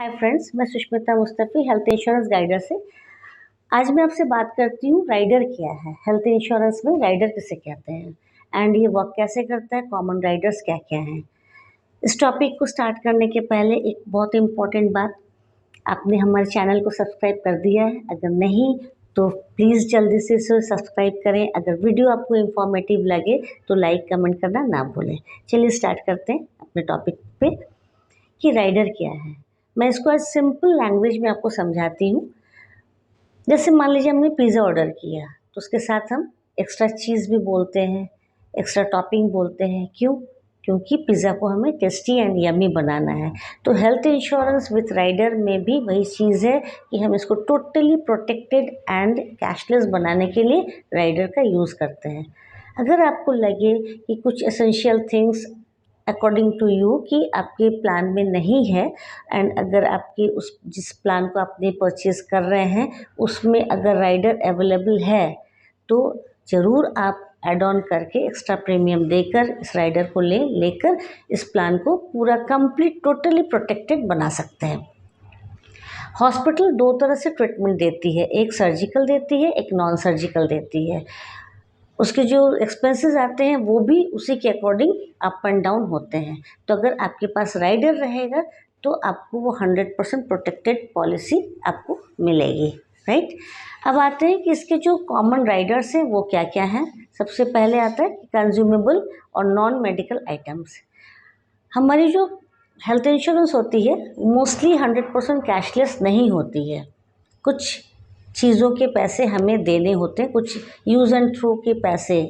हाय friends, मैं Sushmita Mustafi health insurance guider से। आज मैं आपसे बात करती हूँ राइडर क्या है। हेल्थ इंश्योरेंस में राइडर किसे कहते हैं एंड ये वर्क कैसे करता है, कॉमन राइडर्स क्या क्या हैं। इस टॉपिक को स्टार्ट करने के पहले एक बहुत इम्पॉर्टेंट बात, आपने हमारे चैनल को सब्सक्राइब कर दिया है? अगर नहीं तो प्लीज़ जल्दी से इसे सब्सक्राइब करें। अगर वीडियो आपको इन्फॉर्मेटिव लगे तो लाइक कमेंट करना ना भूलें। चलिए स्टार्ट करते हैं अपने टॉपिक पे कि राइडर क्या है। मैं इसको आज सिंपल लैंग्वेज में आपको समझाती हूँ। जैसे मान लीजिए हमने पिज़्ज़ा ऑर्डर किया तो उसके साथ हम एक्स्ट्रा चीज़ भी बोलते हैं, एक्स्ट्रा टॉपिंग बोलते हैं। क्यों? क्योंकि पिज़्ज़ा को हमें टेस्टी एंड यम्मी बनाना है। तो हेल्थ इंश्योरेंस विथ राइडर में भी वही चीज़ है कि हम इसको टोटली प्रोटेक्टेड एंड कैशलेस बनाने के लिए राइडर का यूज़ करते हैं। अगर आपको लगे कि कुछ essential things according to you कि आपके प्लान में नहीं है एंड अगर आपके उस जिस प्लान को आपने परचेज़ कर रहे हैं उसमें अगर राइडर अवेलेबल है तो ज़रूर आप ऐड ऑन करके एक्स्ट्रा प्रीमियम देकर इस राइडर को लेकर इस प्लान को पूरा कंप्लीट टोटली प्रोटेक्टेड बना सकते हैं। हॉस्पिटल दो तरह से ट्रीटमेंट देती है, एक सर्जिकल देती है, एक नॉन सर्जिकल देती है। उसके जो एक्सपेंसेस आते हैं वो भी उसी के अकॉर्डिंग अप एंड डाउन होते हैं। तो अगर आपके पास राइडर रहेगा तो आपको वो 100% प्रोटेक्टेड पॉलिसी आपको मिलेगी, राइट। अब आते हैं कि इसके जो कॉमन राइडर्स हैं वो क्या क्या हैं। सबसे पहले आता है कंज्यूमेबल और नॉन मेडिकल आइटम्स। हमारी जो हेल्थ इंश्योरेंस होती है मोस्टली 100% कैशलेस नहीं होती है। कुछ चीज़ों के पैसे हमें देने होते हैं, कुछ यूज़ एंड थ्रो के पैसे,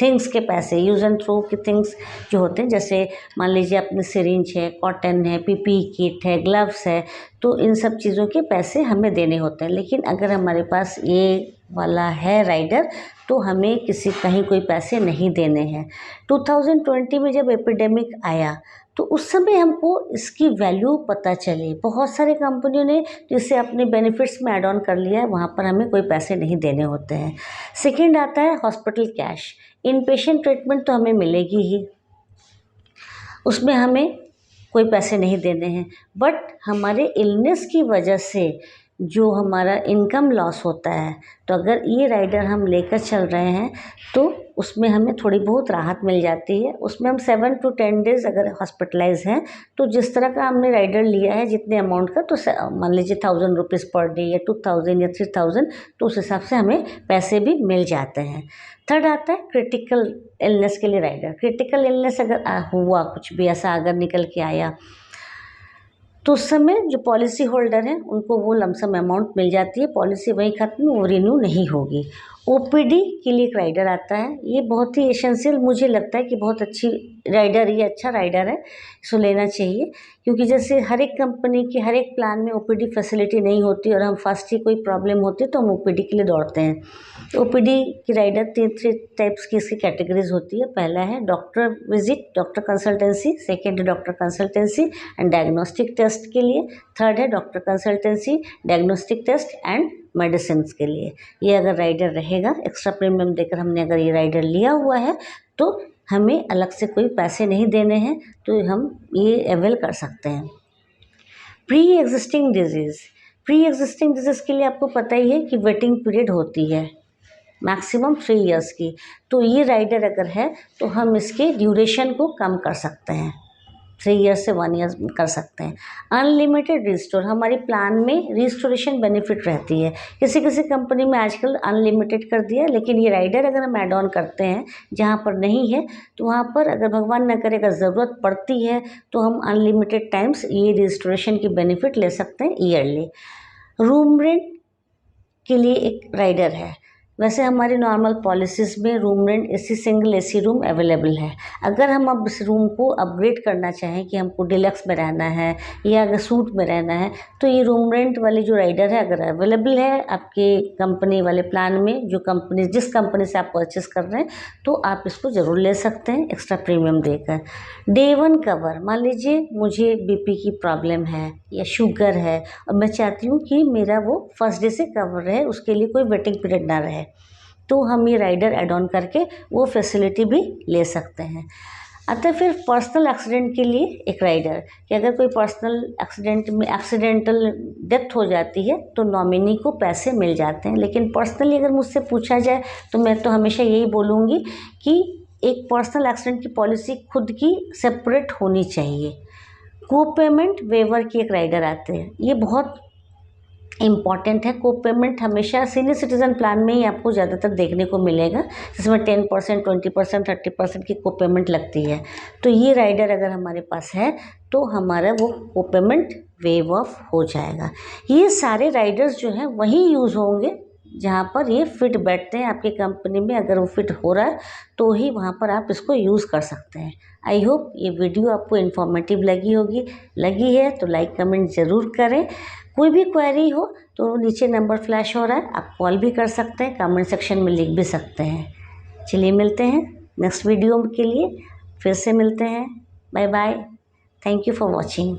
थिंग्स के पैसे, यूज़ एंड थ्रो के थिंग्स जो होते हैं, जैसे मान लीजिए अपने सिरिंज है, कॉटन है, पीपी किट है, ग्लव्स है, तो इन सब चीज़ों के पैसे हमें देने होते हैं। लेकिन अगर हमारे पास ये वाला है राइडर तो हमें कहीं कोई पैसे नहीं देने हैं। 2020 में जब एपिडेमिक आया तो उस समय हमको इसकी वैल्यू पता चली। बहुत सारे कंपनियों ने जिसे अपने बेनिफिट्स में ऐड ऑन कर लिया है, वहाँ पर हमें कोई पैसे नहीं देने होते हैं। सेकंड आता है हॉस्पिटल कैश। इन पेशेंट ट्रीटमेंट तो हमें मिलेगी ही, उसमें हमें कोई पैसे नहीं देने हैं। बट हमारे इलनेस की वजह से जो हमारा इनकम लॉस होता है, तो अगर ये राइडर हम लेकर चल रहे हैं तो उसमें हमें थोड़ी बहुत राहत मिल जाती है। उसमें हम 7 to 10 डेज़ अगर हॉस्पिटलाइज हैं तो जिस तरह का हमने राइडर लिया है जितने अमाउंट का, तो मान लीजिए 1000 रुपीज़ पर डे या 2000 या 3000, तो उस हिसाब से हमें पैसे भी मिल जाते हैं। थर्ड आता है क्रिटिकल इलनेस के लिए राइडर। क्रिटिकल इलनेस अगर हुआ, कुछ भी ऐसा अगर निकल के आया तो उस समय जो पॉलिसी होल्डर हैं उनको वो लमसम अमाउंट मिल जाती है। पॉलिसी वहीं खत्म, वो रिन्यू नहीं होगी। ओपीडी के लिए एक राइडर आता है, ये बहुत ही एसेंशियल मुझे लगता है कि बहुत अच्छी राइडर, ये अच्छा राइडर है, इसको लेना चाहिए। क्योंकि जैसे हर एक कंपनी के हर एक प्लान में ओपीडी फैसिलिटी नहीं होती और हम फर्स्ट ही कोई प्रॉब्लम होती है तो हम ओपीडी के लिए दौड़ते हैं। ओपीडी की राइडर 3 टाइप्स की इसकी कैटेगरीज होती है। पहला है doctor visit, doctor consultancy. Second है doctor consultancy and diagnostic test के लिए। थर्ड है doctor consultancy, diagnostic test and medicine के लिए। ये अगर राइडर रहेगा, एक्स्ट्रा प्रीमियम देकर हमने अगर ये राइडर लिया हुआ है तो हमें अलग से कोई पैसे नहीं देने हैं, तो हम ये अवेल कर सकते हैं। प्री एग्जिस्टिंग डिजीज़ के लिए आपको पता ही है कि वेटिंग पीरियड होती है मैक्सिमम 3 इयर्स की। तो ये राइडर अगर है तो हम इसके ड्यूरेशन को कम कर सकते हैं, 3 ईयर्स से 1 ईयर कर सकते हैं। अनलिमिटेड रिस्टोर, हमारी प्लान में रिस्टोरेशन बेनिफिट रहती है। किसी किसी कंपनी में आजकल अनलिमिटेड कर दिया, लेकिन ये राइडर अगर हम ऐड ऑन करते हैं जहाँ पर नहीं है तो वहाँ पर अगर भगवान न करे अगर ज़रूरत पड़ती है तो हम अनलिमिटेड टाइम्स ये रिस्टोरेशन की बेनिफिट ले सकते हैं ईयरली। रूम रेंट के लिए एक राइडर है। वैसे हमारी नॉर्मल पॉलिसीज़ में room rent AC, single AC room available है। अगर हम अब इस रूम को अपग्रेड करना चाहें कि हमको डिलक्स में रहना है या अगर सूट में रहना है, तो ये रूम रेंट वाली जो राइडर है अगर अवेलेबल है आपके कंपनी वाले प्लान में, जिस कंपनी से आप परचेस कर रहे हैं, तो आप इसको ज़रूर ले सकते हैं एक्स्ट्रा प्रीमियम देकर। डे 1 कवर, मान लीजिए मुझे बीपी की प्रॉब्लम है या शुगर है और मैं चाहती हूँ कि मेरा वो फर्स्ट डे से कवर रहे, उसके लिए कोई वेटिंग पीरियड ना रहे, तो हम ये राइडर ऐड ऑन करके वो फैसिलिटी भी ले सकते हैं। आता है फिर पर्सनल एक्सीडेंट के लिए एक राइडर, कि अगर कोई पर्सनल एक्सीडेंट में एक्सीडेंटल डेथ हो जाती है तो नॉमिनी को पैसे मिल जाते हैं। लेकिन पर्सनली अगर मुझसे पूछा जाए तो मैं तो हमेशा यही बोलूँगी कि एक पर्सनल एक्सीडेंट की पॉलिसी खुद की सेपरेट होनी चाहिए। को पेमेंट वेवर की एक राइडर आते हैं, ये बहुत इम्पॉर्टेंट है। को पेमेंट हमेशा सीनियर सिटीज़न प्लान में ही आपको ज़्यादातर देखने को मिलेगा, जिसमें 10%, 20%, 30% की को पेमेंट लगती है। तो ये राइडर अगर हमारे पास है तो हमारा वो को पेमेंट वेव ऑफ हो जाएगा। ये सारे राइडर्स जो हैं वही यूज़ होंगे जहाँ पर ये फिट बैठते हैं आपकी कंपनी में। अगर वो फिट हो रहा है तो ही वहाँ पर आप इसको यूज़ कर सकते हैं। आई होप ये वीडियो आपको इन्फॉर्मेटिव लगी है तो लाइक कमेंट ज़रूर करें। कोई भी क्वेरी हो तो नीचे नंबर फ्लैश हो रहा है, आप कॉल भी कर सकते हैं, कमेंट सेक्शन में लिख भी सकते हैं। चलिए मिलते हैं नेक्स्ट वीडियो के लिए, फिर से मिलते हैं। Bye bye, thank you for watching.